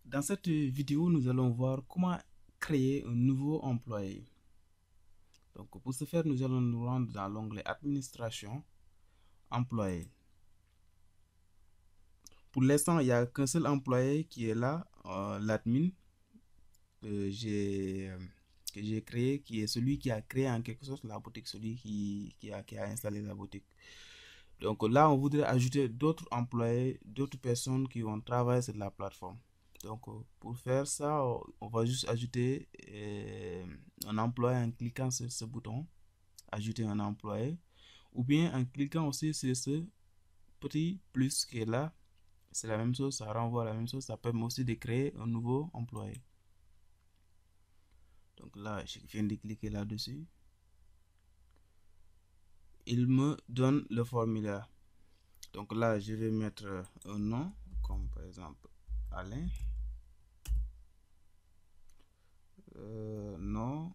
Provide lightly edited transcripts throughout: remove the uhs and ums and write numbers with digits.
Dans cette vidéo, nous allons voir comment créer un nouveau employé. Donc, pour ce faire, nous allons nous rendre dans l'onglet Administration, Employé. Pour l'instant, il n'y a qu'un seul employé qui est là, l'admin que j'ai créé, qui est celui qui a créé en quelque sorte la boutique, celui qui a installé la boutique. Donc là, on voudrait ajouter d'autres employés, d'autres personnes qui vont travailler sur la plateforme. Donc pour faire ça, on va juste ajouter un employé en cliquant sur ce bouton, ajouter un employé, ou bien en cliquant aussi sur ce petit plus qui est là. C'est la même chose, ça renvoie à la même chose, ça permet aussi de créer un nouveau employé. Donc là, je viens de cliquer là-dessus. Il me donne le formulaire. Donc là, je vais mettre un nom, comme par exemple Alain. Non.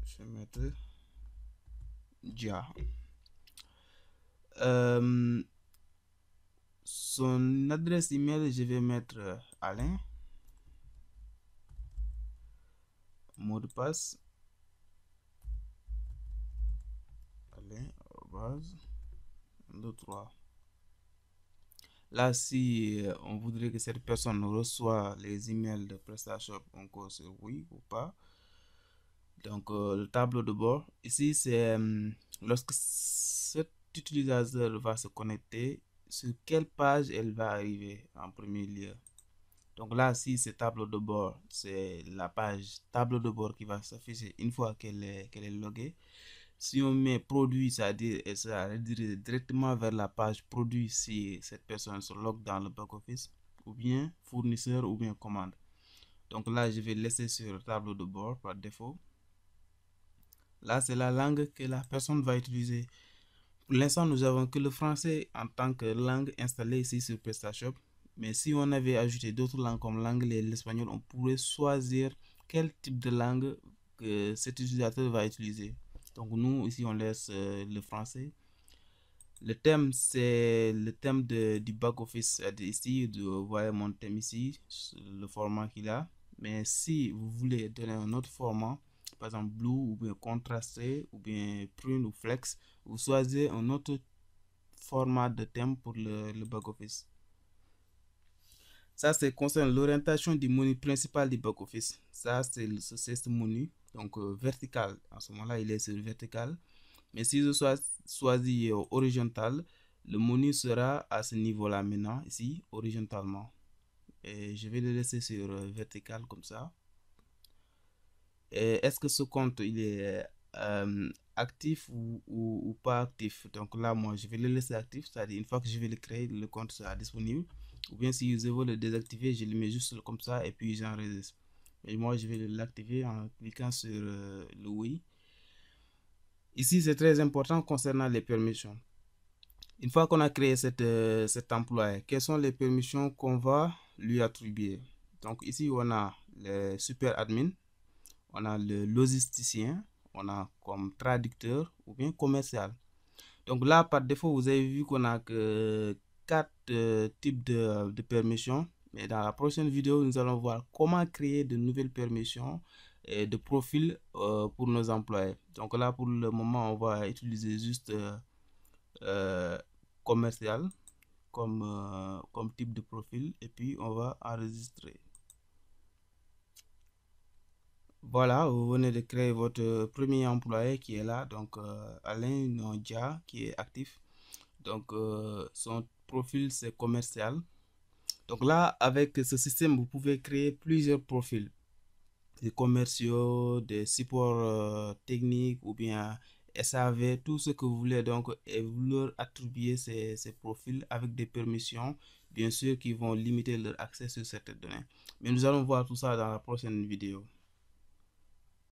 Je vais mettre Dia. Son adresse email, je vais mettre Alain. Mot de passe. Alain, base. 2, 3. Là, si on voudrait que cette personne reçoive les emails de PrestaShop, on cause oui ou pas. Donc, le tableau de bord. Ici, c'est lorsque cet utilisateur va se connecter, sur quelle page elle va arriver en premier lieu. Donc là, si c'est tableau de bord, c'est la page tableau de bord qui va s'afficher une fois qu'elle est loguée. Si on met produit, c'est-à-dire elle sera redirigée directement vers la page produit si cette personne se logue dans le back-office, ou bien fournisseur, ou bien commande. Donc là, je vais laisser sur le tableau de bord par défaut. Là, c'est la langue que la personne va utiliser. Pour l'instant, nous avons que le français en tant que langue installée ici sur PrestaShop. Mais si on avait ajouté d'autres langues comme l'anglais et l'espagnol, on pourrait choisir quel type de langue que cet utilisateur va utiliser. Donc nous, ici, on laisse le français. Le thème, c'est le thème du back-office. Ici, vous voyez mon thème ici, le format qu'il a. Mais si vous voulez donner un autre format, par exemple blue ou bien contrasté ou bien prune ou flex, vous choisissez un autre format de thème pour le back-office. Ça, c'est concerne l'orientation du menu principal du back-office. Ça, c'est ce menu. Donc, vertical. En ce moment-là, il est sur vertical. Mais si je choisis horizontal, le menu sera à ce niveau-là maintenant, ici, horizontalement. Et je vais le laisser sur vertical comme ça. Est-ce que ce compte, il est actif ou pas actif? Donc là, moi, je vais le laisser actif, c'est-à-dire une fois que je vais le créer, le compte sera disponible. Ou bien si je veux le désactiver, je le mets juste comme ça et puis j'enregistre. Et moi, je vais l'activer en cliquant sur le oui. Ici, c'est très important concernant les permissions. Une fois qu'on a créé cet employé, quelles sont les permissions qu'on va lui attribuer? Donc ici, on a le super admin, on a le logisticien, on a comme traducteur ou bien commercial. Donc là, par défaut, vous avez vu qu'on a que 4 types de permissions. Mais dans la prochaine vidéo, nous allons voir comment créer de nouvelles permissions et de profils pour nos employés. Donc là, pour le moment, on va utiliser juste euh, commercial comme type de profil et puis on va enregistrer. Voilà, vous venez de créer votre premier employé qui est là, donc Alain Nodja qui est actif. Donc son profil c'est commercial. Donc là, avec ce système, vous pouvez créer plusieurs profils, des commerciaux, des supports techniques ou bien SAV, tout ce que vous voulez. Donc, et vous leur attribuer ces profils avec des permissions, bien sûr, qui vont limiter leur accès sur cette donnée. Mais nous allons voir tout ça dans la prochaine vidéo.